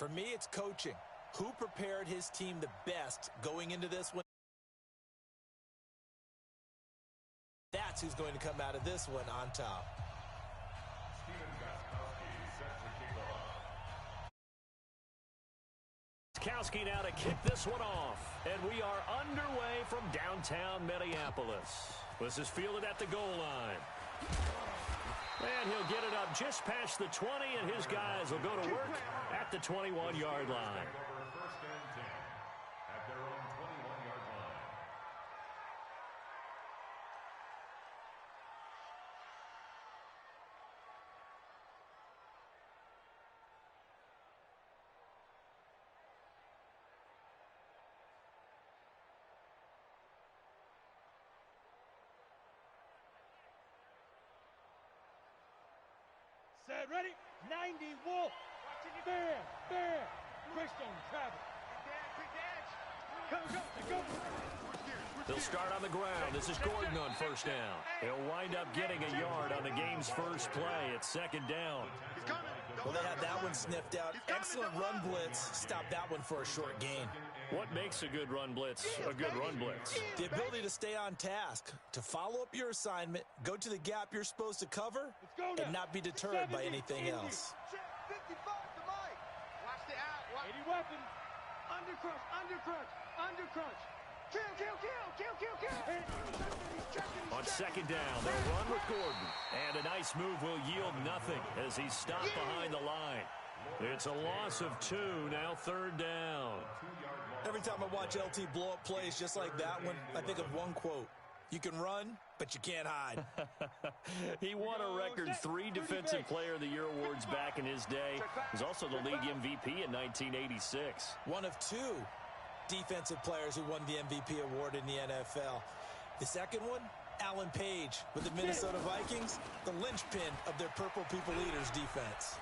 For me, it's coaching. Who prepared his team the best going into this one? That's who's going to come out of this one on top. Kowski now to kick this one off. And we are underway from downtown Minneapolis. This is fielded at the goal line. And he'll get it up just past the 20, and his guys will go to work at the 21-yard line. Set, ready, 90, Wolf. There. Christian, Travis. Go. They'll start on the ground. This is Gordon on first down. He'll wind up getting a yard on the game's first play. It's second down. Well, they had that one sniffed out. Excellent run blitz. Stop that one for a short gain. What makes a good run blitz a good run blitz? The ability to stay on task, to follow up your assignment, go to the gap you're supposed to cover, and not be deterred by anything else. 55 to Mike. Watch the out. 80 weapons. Undercrunch. Kill. On second down, they'll run with Gordon. And a nice move will yield nothing as he's stopped behind the line. It's a loss of 2, now third down. Every time I watch LT blow up plays just like that one, I think of one quote. You can run, but you can't hide. He won a record 3 Defensive Player of the Year awards back in his day. He was also the league MVP in 1986. One of 2 defensive players who won the MVP award in the NFL. The second one, Alan Page with the Minnesota Vikings, the linchpin of their Purple People Eaters defense.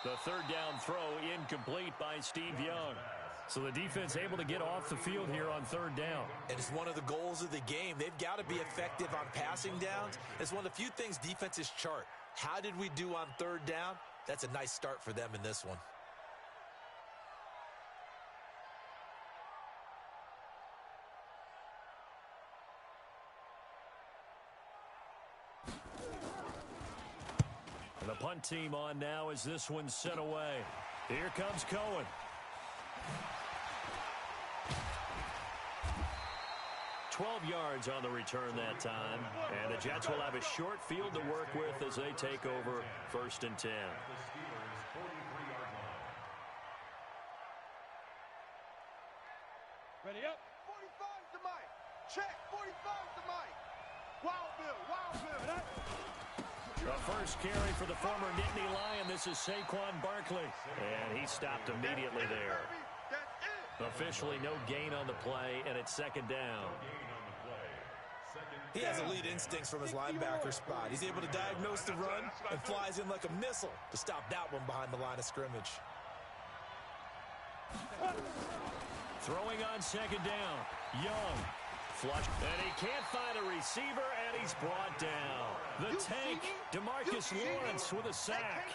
The third down throw incomplete by Steve Young. So the defense able to get off the field here on third down. And it's one of the goals of the game. They've got to be effective on passing downs. It's one of the few things defenses chart. How did we do on third down? That's a nice start for them in this one. And the punt team on now as this one's sent away. Here comes Cohen. $12 yards on the return that time. And the Jets will have a short field to work with as they take over first and 10. Ready up. 45 to Mike. Check. 45 to Mike. Wild Bill. The first carry for the former Nittany Lion. This is Saquon Barkley. And he stopped immediately there. Officially no gain on the play, and it's second down. He has elite instincts from his linebacker spot. He's able to diagnose the run and flies in like a missile to stop that one behind the line of scrimmage. Throwing on second down. Young. Flush. And he can't find a receiver, and he's brought down. The tank, DeMarcus Lawrence with a sack.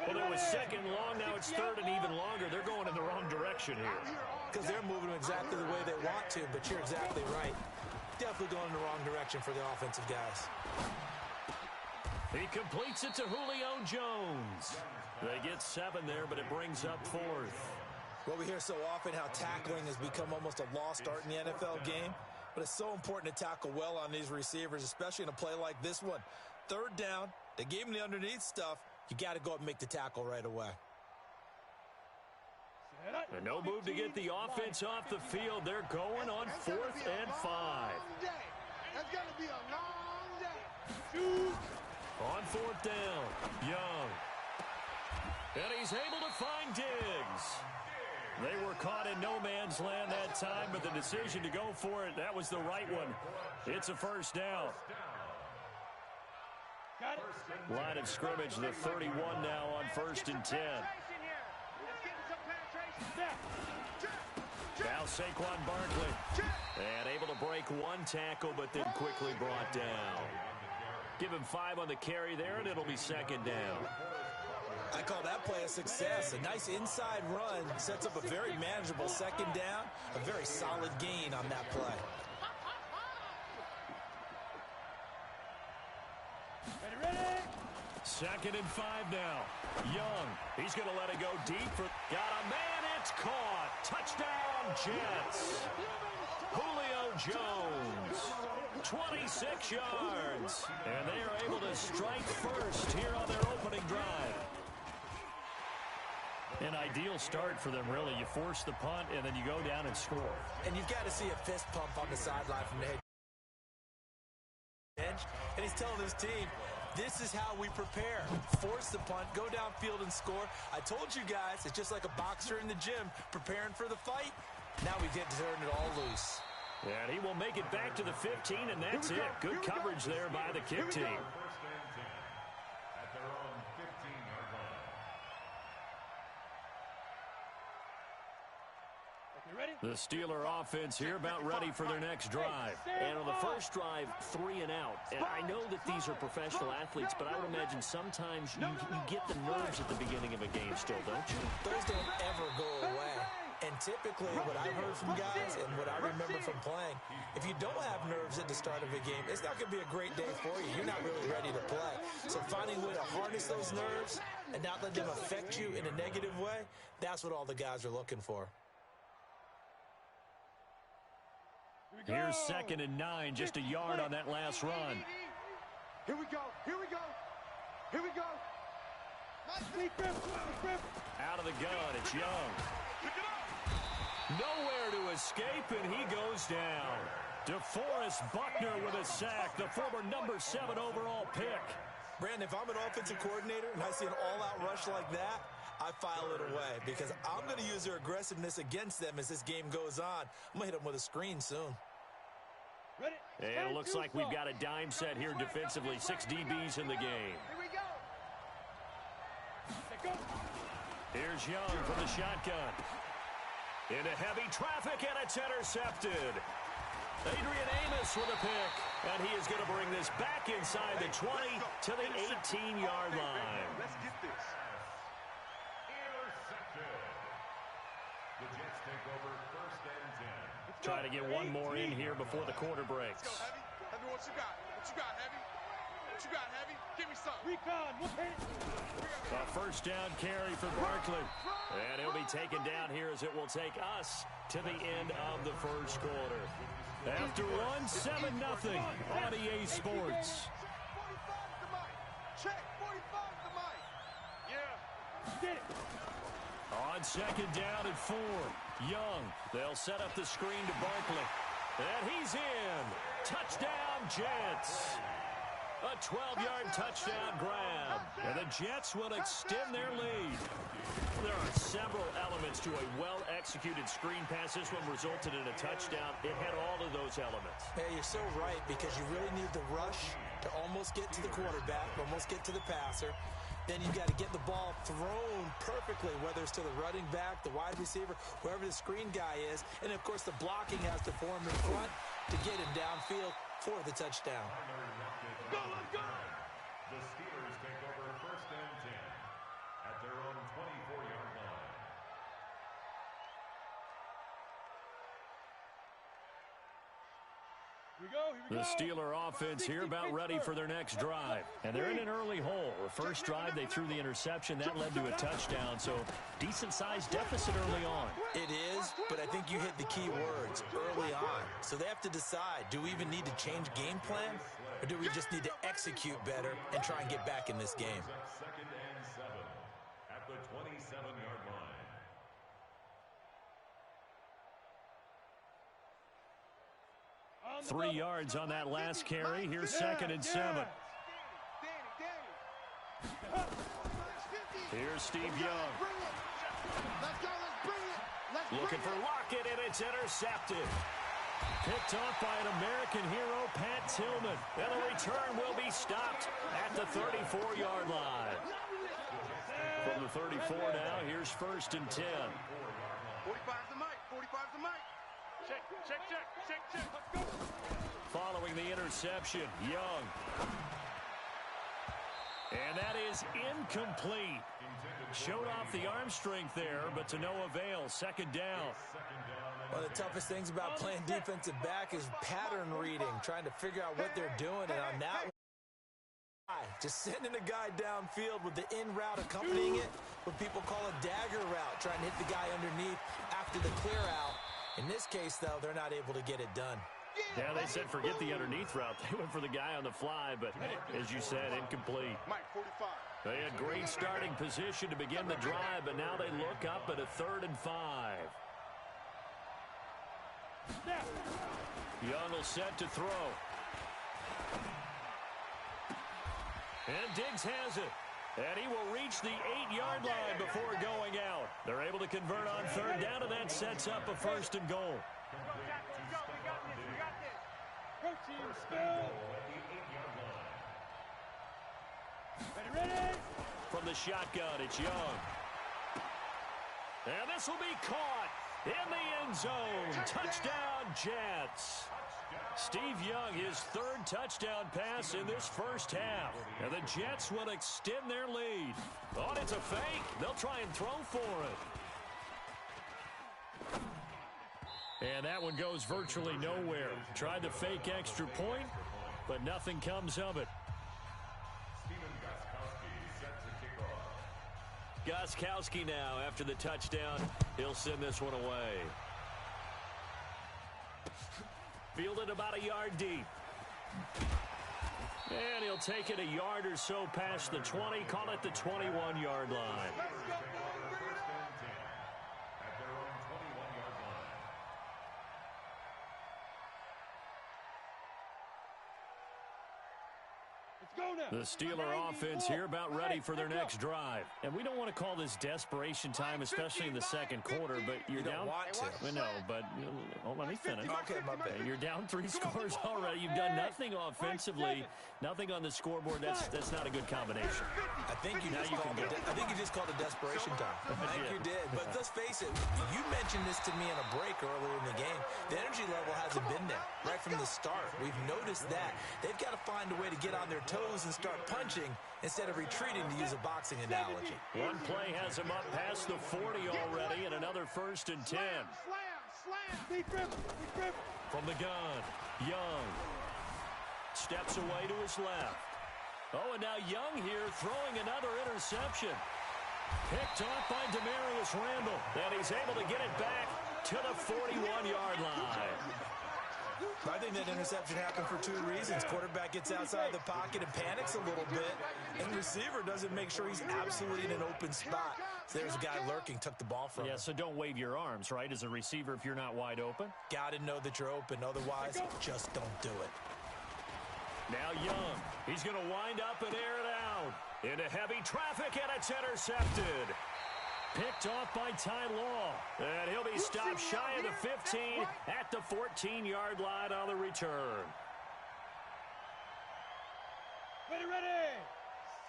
Well, it was second long. Now it's third and even longer. They're going in the wrong direction here. Because they're moving exactly the way they want to, but you're exactly right. Definitely going in the wrong direction for the offensive guys. He completes it to Julio Jones. They get 7 there, but it brings up 4th. Well, we hear so often how tackling has become almost a lost art in the NFL game, but it's so important to tackle well on these receivers, especially in a play like this one. Third down, they gave him the underneath stuff. You got to go up and make the tackle right away. And no move to get the offense off the field. They're going on 4th and 5. That's going to be a long day. On 4th down, Young. And he's able to find Diggs. They were caught in no man's land that time, but the decision to go for it, that was the right one. It's a first down. Line of scrimmage, the 31 now on 1st and 10. Now Saquon Barkley. And able to break 1 tackle, but then quickly brought down. Give him 5 on the carry there, and it'll be second down. I I call that play a success. A nice inside run sets up a very manageable second down, a very solid gain on that play. Ready? 2nd and 5 now. Young, he's going to let it go deep. Got a man, it's caught. Touchdown, Jets. Julio Jones, 26 yards. And they are able to strike first here on their opening drive. An ideal start for them, really. You force the punt, and then you go down and score. And you've got to see a fist pump on the sideline from the head bench. And he's telling his team, this is how we prepare. Force the punt, go downfield and score. I told you guys, it's just like a boxer in the gym preparing for the fight. Now we get to turn it all loose. And he will make it back to the 15, and that's it. Good coverage there by the kick team. The Steeler offense here about ready for their next drive. And on the first drive, 3 and out. And I know that these are professional athletes, but I would imagine sometimes you get the nerves at the beginning of a game still, don't you? Those don't ever go away. And typically what I've heard from guys and what I remember from playing, if you don't have nerves at the start of a game, it's not going to be a great day for you. You're not really ready to play. So finding a way to harness those nerves and not let them affect you in a negative way, that's what all the guys are looking for. Here's 2nd and 9, just a yard on that last run. Here we go. Here we go. Here we go. Out of the gun, it's Young. Nowhere to escape, and he goes down. DeForest Buckner with a sack, the former number 7 overall pick. Brandon, if I'm an offensive coordinator and I see an all-out rush like that, I file it away because I'm going to use their aggressiveness against them as this game goes on. I'm going to hit them with a screen soon. And it looks like we've got a dime set here defensively. 6 DBs in the game. Here we go. Here's Young from the shotgun. Into heavy traffic, and it's intercepted. Adrian Amos with a pick, and he is going to bring this back inside the 20 to the 18-yard line. Let's get this. The Jets take over 1st and 10. Try to get one more in here before the quarter breaks. Let's go, Heavy. Heavy, what you got? What you got, Heavy? What you got, Heavy? Give me some. Recon, what's it? A first down carry for Barkley. And he'll be taken down here as it will take us to the end of the first quarter. After one, 7-0 on EA Sports. Check 45 to Mike. Yeah. Get it. On 2nd down and 4. Young, they'll set up the screen to Barkley. And he's in. Touchdown, Jets. A 12-yard touchdown grab. And the Jets will extend their lead. There are several elements to a well-executed screen pass. This one resulted in a touchdown. It had all of those elements. Hey, you're so right because you really need the rush to almost get to the quarterback, almost get to the passer. Then you've got to get the ball thrown perfectly, whether it's to the running back, the wide receiver, whoever the screen guy is. And, of course, the blocking has to form in front to get him downfield for the touchdown. Go, let's go. The Steelers take over 1st and 10 at their own 24-yard line. The Steeler offense here about ready for their next drive. And they're in an early hole. The first drive, they threw the interception. That led to a touchdown. So, decent-sized deficit early on. It is, but I think you hit the key words, early on. So they have to decide, do we even need to change game plan? Or do we just need to execute better and try and get back in this game? 2nd and 7 at the 27-yard line. 3 yards on that last carry. Here's 2nd and 7. Here's Steve Young. Looking for Lockett, and it's intercepted. Picked off by an American hero, Pat Tillman. And the return will be stopped at the 34-yard line. From the 34 now, here's 1st and 10. 45's the mic. 45's the mic. Check, check, check, check, check. Let's go. Following the interception, Young. And that is incomplete. Showed off the arm strength there, but to no avail. Second down. One of the toughest things about playing defensive back is pattern reading, trying to figure out what they're doing. And on that one, just sending a guy downfield with the in route accompanying it, what people call a dagger route, trying to hit the guy underneath after the clear out. In this case, though, they're not able to get it done. Yeah, they said forget the underneath route. They went for the guy on the fly, but as you said, incomplete. They had great starting position to begin the drive, but now they look up at a 3rd and 5. Young will set to throw. And Diggs has it. And he will reach the 8-yard line before going out. They're able to convert on 3rd down, and that sets up a 1st and goal. Ready? From the shotgun, it's Young. And this will be caught in the end zone. Touchdown, Jets. Steve Young, his 3rd touchdown pass in this first half. And the Jets will extend their lead. Oh, it's a fake. They'll try and throw for it. And that one goes virtually nowhere. Tried the fake extra point, but nothing comes of it. Gostkowski now after the touchdown. He'll send this one away. Fielded about a yard deep. And he'll take it a yard or so past the 20. Call it the 21-yard line. The Steeler offense here about ready for their next drive. And we don't want to call this desperation time, especially in the second quarter, but you're down. Want to. No, but let me finish. Okay, my bad. You're down 3 scores already. You've done nothing offensively, nothing on the scoreboard. That's not a good combination. I think you just called it desperation time. I think you did. But let's face it, you mentioned this to me in a break earlier in the game. The energy level hasn't been there right from the start. We've noticed that. They've got to find a way to get on their toes and start punching instead of retreating, to use a boxing analogy. One play has him up past the 40 already, and another 1st and 10. From the gun, Young steps away to his left. Oh, and now Young here throwing another interception. Picked off by Demarius Randall. And he's able to get it back to the 41-yard line. I think that interception happened for 2 reasons. Quarterback gets outside the pocket and panics a little bit, and receiver doesn't make sure he's absolutely in an open spot. So there's a guy lurking, took the ball from him. Yeah, so don't wave your arms, right, as a receiver if you're not wide open? Got to know that you're open. Otherwise, just don't do it. Now Young, he's going to wind up and air it out. Into heavy traffic, and it's intercepted. Picked off by Ty Law. And he'll be stopped shy of the 15 at the 14-yard line on the return.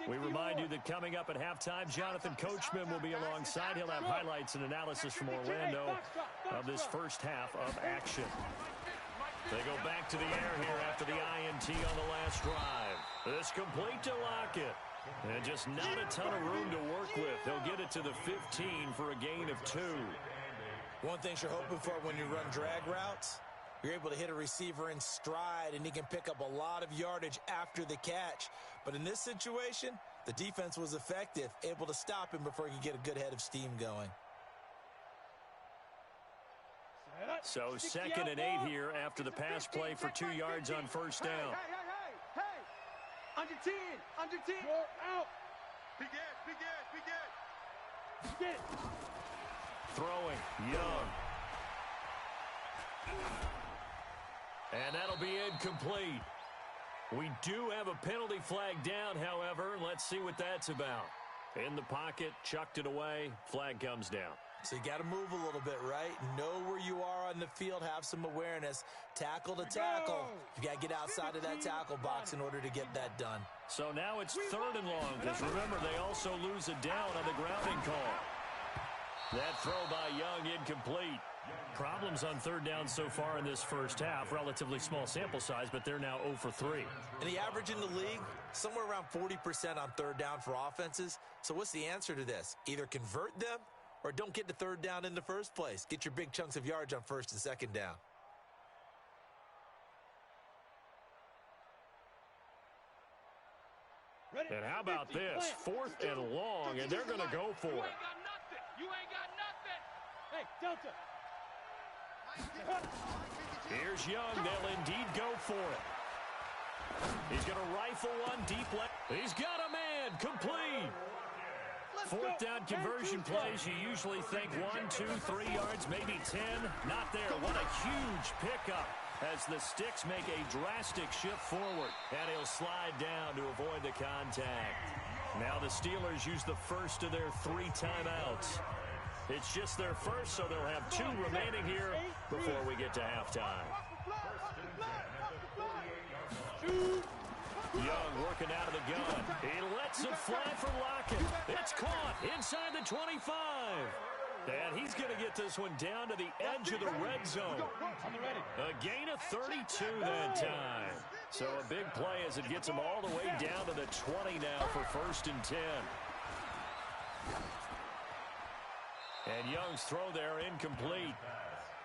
We remind you that coming up at halftime, Jonathan Coachman will be alongside. He'll have highlights and analysis from Orlando of this first half of action. They go back to the air here after the INT on the last drive. This complete to Lockett. And just not a ton of room to work with. They'll get it to the 15 for a gain of 2. One thing you're hoping for when you run drag routes, you're able to hit a receiver in stride, and he can pick up a lot of yardage after the catch. But in this situation, the defense was effective, able to stop him before he could get a good head of steam going. So 2nd and 8 here after the pass play for 2 yards on 1st down. Under 10, under 10. Out. Be good. Throwing, Young. And that'll be incomplete. We do have a penalty flag down, however. Let's see what that's about. In the pocket, chucked it away, flag comes down. So you got to move a little bit, right? Know where you are on the field, have some awareness. Tackle to tackle. You got to get outside of that tackle box in order to get that done. So now it's 3rd and long, because remember, they also lose a down on the grounding call. That throw by Young incomplete. Problems on third down so far in this first half. Relatively small sample size, but they're now 0 for 3. And the average in the league, somewhere around 40% on third down for offenses. So what's the answer to this? Either convert them or don't get to third down in the first place. Get your big chunks of yards on first and second down. And how about this? 4th and long, and they're going to go for it. You ain't got nothing. Hey, Delta. Here's Young. They'll indeed go for it. He's going to rifle one deep left. He's got a man. Complete. 4th down conversion plays. You usually think 1, 2, 3 yards, maybe 10. Not there. What a huge pickup as the sticks make a drastic shift forward. And he'll slide down to avoid the contact. Now the Steelers use the first of their 3 timeouts. It's just their first, so they'll have 2 remaining here before we get to halftime. Young working out of the gun. He lets it fly for Lockett. It's caught inside the 25. And he's going to get this one down to the edge of the red zone. A gain of 32 that time. So a big play as it gets him all the way down to the 20 now for 1st and 10. And Young's throw there incomplete.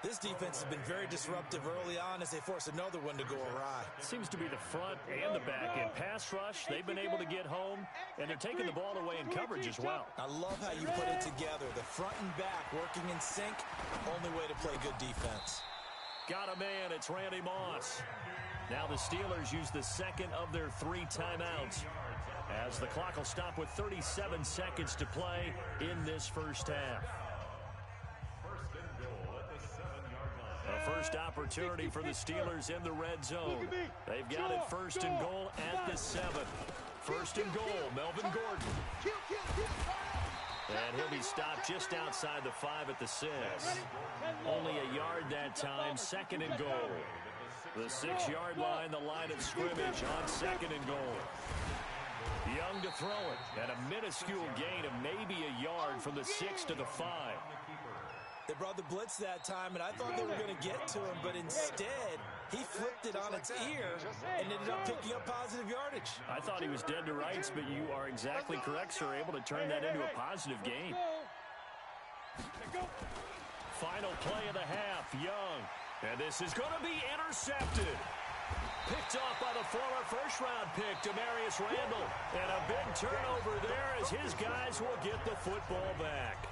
This defense has been very disruptive early on as they force another one to go awry. Seems to be the front and the back end. Pass rush, they've been able to get home, and they're taking the ball away in coverage as well. I love how you put it together. The front and back working in sync. Only way to play good defense. Got a man. It's Randy Moss. Now the Steelers use the second of their 3 timeouts as the clock will stop with 37 seconds to play in this first half. A first opportunity for the Steelers in the red zone. They've got it 1st and goal at the 7. 1st and goal, Melvin Gordon. And he'll be stopped just outside the 5 at the 6. Only a yard that time, 2nd and goal. The 6-yard line, the line of scrimmage on 2nd and goal. Young to throw it, and a minuscule gain of maybe a yard from the 6 to the 5. They brought the blitz that time, and I thought they were going to get to him, but instead, he flipped it on its ear and ended up picking up positive yardage. I thought he was dead to rights, but you are exactly correct, sir. Able to turn that into a positive gain. Final play of the half, Young. And this is going to be intercepted. Picked off by the former first-round pick, Demarius Randall. And a big turnover there as his guys will get the football back.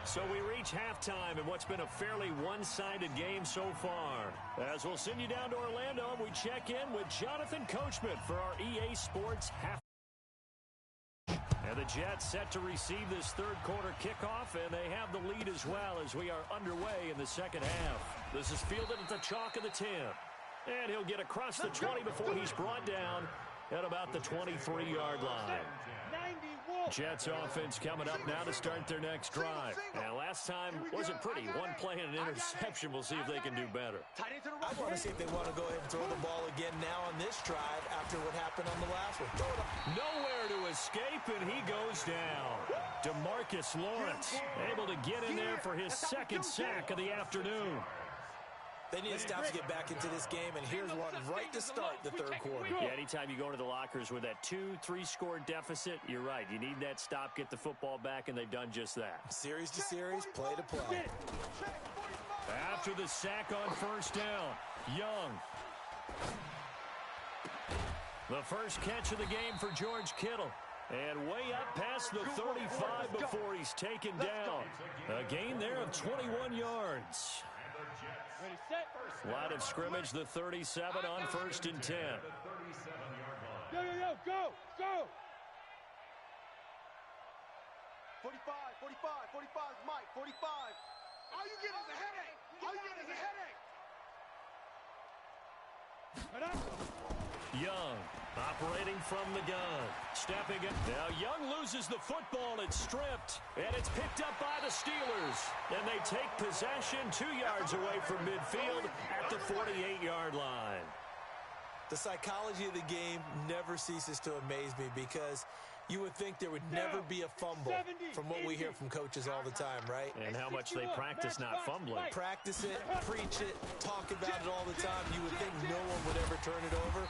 So we reach halftime in what's been a fairly one-sided game so far. As we'll send you down to Orlando, we check in with Jonathan Coachman for our EA Sports half. And the Jets set to receive this third-quarter kickoff, and they have the lead as well as we are underway in the second half. This is fielded at the chalk of the 10. And he'll get across the 20 before he's brought down at about the 23-yard line. Jets offense coming up now to start their next drive. And last time wasn't pretty. One play and an interception. We'll see if they can do better. I want to see if they want to go ahead and throw the ball again now on this drive after what happened on the last one. Nowhere to escape, and he goes down. DeMarcus Lawrence able to get in there for his 2nd sack of the afternoon. They need to stop to get back into this game, and here's one right to start the third quarter. Yeah, anytime you go into the lockers with that 2-3 score deficit, you're right. You need that stop, get the football back, and they've done just that. Series to series, play to play. After the sack on 1st down, Young. The first catch of the game for George Kittle. And way up past the 35 before he's taken down. A gain there of 21 yards. Line of scrimmage, the 37 on 1st and 10. Go! 45, 45 is Mike, 45. All you get is a headache. Young operating from the gun. Stepping up. Now Young loses the football. It's stripped. And it's picked up by the Steelers. And they take possession 2 yards away from midfield at the 48-yard line. The psychology of the game never ceases to amaze me because You would think there would never be a fumble from what we hear from coaches all the time, right? And how much they practice not fumbling. Practice it, preach it, talk about it all the time. You would think no one would ever turn it over.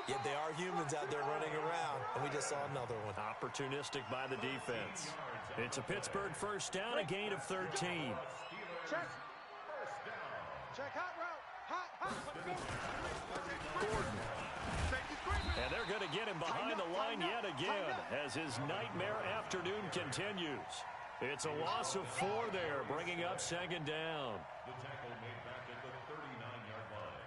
Yet they are humans out there running around, and we just saw another one. Opportunistic by the defense. It's a Pittsburgh first down, a gain of 13. Check. Check hot route. Hot. Gordon. And they're going to get him behind the line yet again as his nightmare afternoon continues. It's a loss of 4 there, bringing up second down. The tackle made back at the 39-yard line.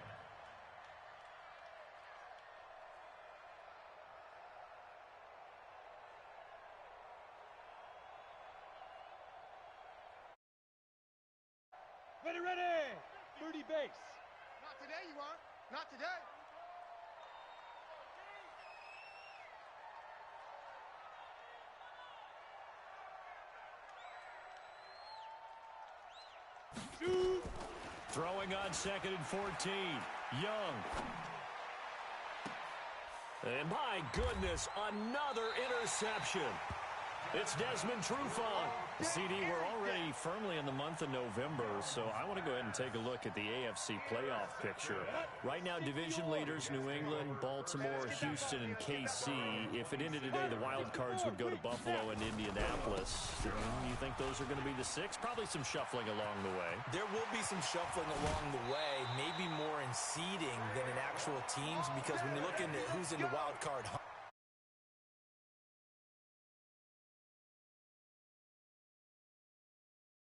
Ready. 30 base. Not today, you aren't. Not today. Throwing on 2nd and 14. Young. And my goodness, another interception. It's Desmond Trufant. CD, we're already firmly in the month of November, so I want to go ahead and take a look at the AFC playoff picture. Right now, division leaders, New England, Baltimore, Houston, and KC. If it ended today, the wild cards would go to Buffalo and Indianapolis. You think those are going to be the 6? Probably some shuffling along the way. There will be some shuffling along the way, maybe more in seeding than in actual teams, because when you're looking at who's in the wild card hunt,